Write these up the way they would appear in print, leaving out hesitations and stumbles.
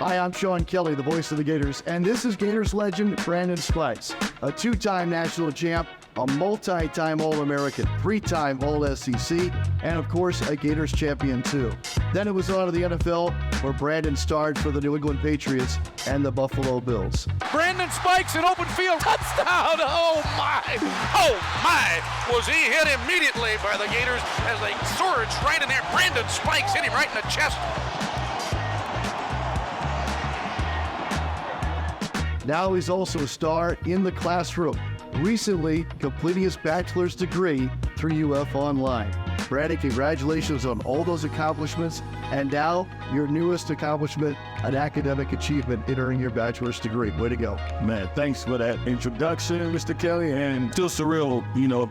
Hi, I'm Sean Kelly, the voice of the Gators, and this is Gators legend Brandon Spikes, a two-time national champ, a multi-time All-American, three-time All-SEC, and of course, a Gators champion too. Then it was on to the NFL, where Brandon starred for the New England Patriots and the Buffalo Bills. Brandon Spikes in open field, touchdown! Oh my! Was he hit immediately by the Gators as they surged right in there. Brandon Spikes hit him right in the chest. Now he's also a star in the classroom, recently completing his bachelor's degree through UF Online. Brandon, congratulations on all those accomplishments, and now your newest accomplishment, an academic achievement, entering your bachelor's degree. Way to go. Man, thanks for that introduction, Mr. Kelly, and still surreal,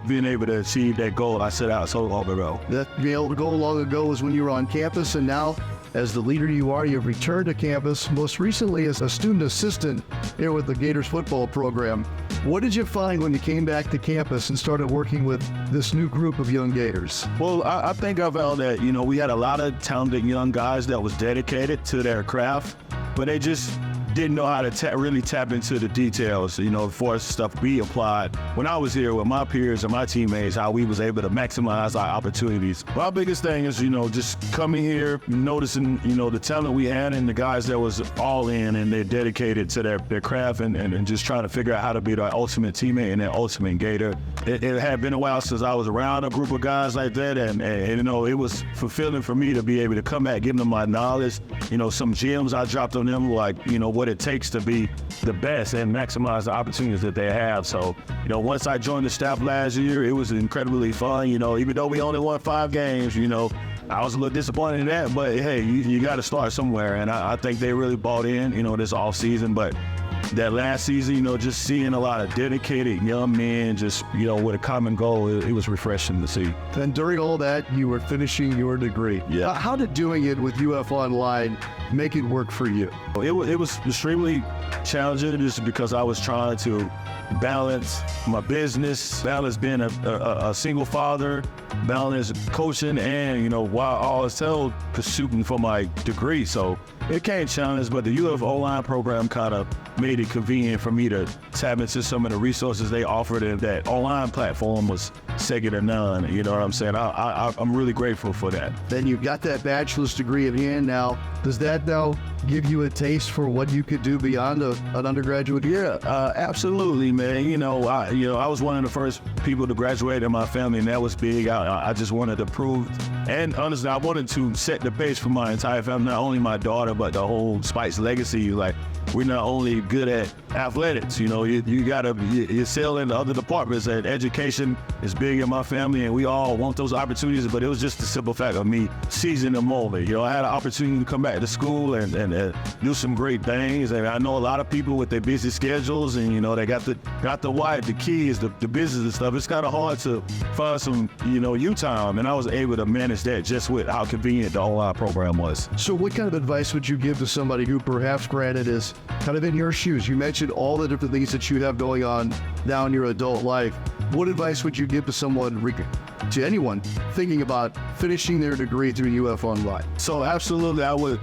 being able to achieve that goal I set out so long ago. That goal long ago was when you were on campus, and now, as the leader you are, you've returned to campus, most recently as a student assistant here with the Gators football program. What did you find when you came back to campus and started working with this new group of young Gators? Well, I think I found that, we had a lot of talented young guys that was dedicated to their craft, but they just didn't know how to really tap into the details, for stuff we applied. When I was here with my peers and my teammates, how we was able to maximize our opportunities. My biggest thing is, just coming here, noticing, the talent we had and the guys that was all in and they're dedicated to their craft and just trying to figure out how to be their ultimate teammate and their ultimate Gator. It had been a while since I was around a group of guys like that, and it was fulfilling for me to be able to come back, give them my knowledge, some gems I dropped on them, like, what it takes to be the best and maximize the opportunities that they have. So, once I joined the staff last year, it was incredibly fun. Even though we only won 5 games, I was a little disappointed in that, but hey, you got to start somewhere. And I think they really bought in, this off season. But that last season, just seeing a lot of dedicated young men just, with a common goal, it was refreshing to see. And during all that, you were finishing your degree. Yeah. How did doing it with UF Online make it work for you? It was extremely challenging just because I was trying to balance my business, balance being a single father, balance coaching, and, while all is still pursuing for my degree. So it came challenging, but the UF Online program kind of made it convenient for me to tap into some of the resources they offered, and that online platform was second to none. You know what I'm saying? I'm really grateful for that. Then you've got that bachelor's degree in hand now. Does that now give you a taste for what you could do beyond an undergraduate? Yeah, absolutely, man. I was one of the first people to graduate in my family, and that was big. I just wanted to prove, and honestly, I wanted to set the pace for my entire family, not only my daughter, but the whole Spikes legacy. Like, we're not only good at athletics, you excel in the other departments, and education is big in my family, and we all want those opportunities. But it was just the simple fact of me seizing the moment. I had an opportunity to come back to school and do some great things. And I know a lot of people with their busy schedules, and they got the wife, the kids, the business and stuff. It's kind of hard to find some you time, and I was able to manage that just with how convenient the online program was. So what kind of advice would you give to somebody who perhaps, granted, is kind of in your shoes? You mentioned all the different things that you have going on now in your adult life. What advice would you give to anyone thinking about finishing their degree through UF Online? So absolutely, I would,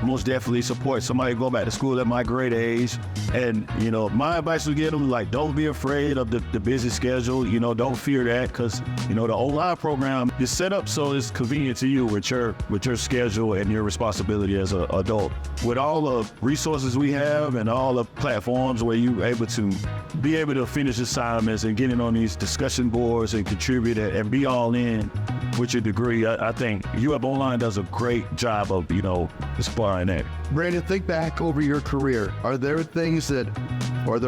most definitely support somebody going back to school at my grade age. And, my advice would give them, like, don't be afraid of the busy schedule. Don't fear that, because, the online program is set up so it's convenient to you with your schedule and your responsibility as an adult. With all the resources we have and all the platforms where you're able to finish assignments and getting on these discussion boards and contribute and be all in with your degree, I think UF Online does a great job of, exploring that. Brandon, think back over your career. Are there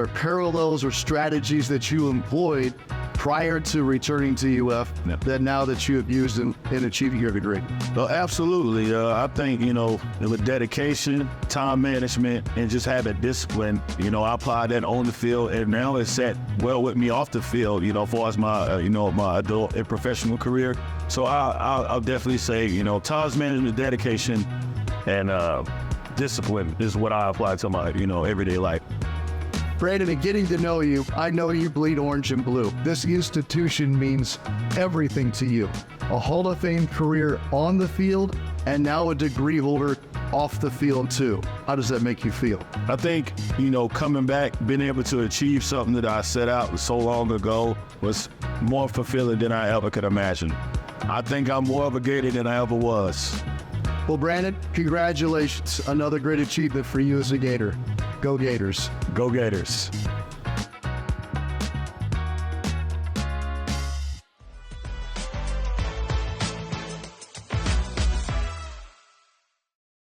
parallels or strategies that you employed prior to returning to UF that now that you have used in achieving your degree? Well, absolutely. I think, with dedication, time management, and just having discipline, I applied that on the field, and now it's set well with me off the field, as far as my, my adult and professional career. So I'll definitely say, time management, dedication, and discipline is what I apply to my, everyday life. Brandon, in getting to know you, I know you bleed orange and blue. This institution means everything to you. A Hall of Fame career on the field, and now a degree holder off the field too. How does that make you feel? I think, coming back, being able to achieve something that I set out so long ago was more fulfilling than I ever could imagine. I think I'm more of a Gator than I ever was. Well, Brandon, congratulations. Another great achievement for you as a Gator. Go Gators. Go Gators.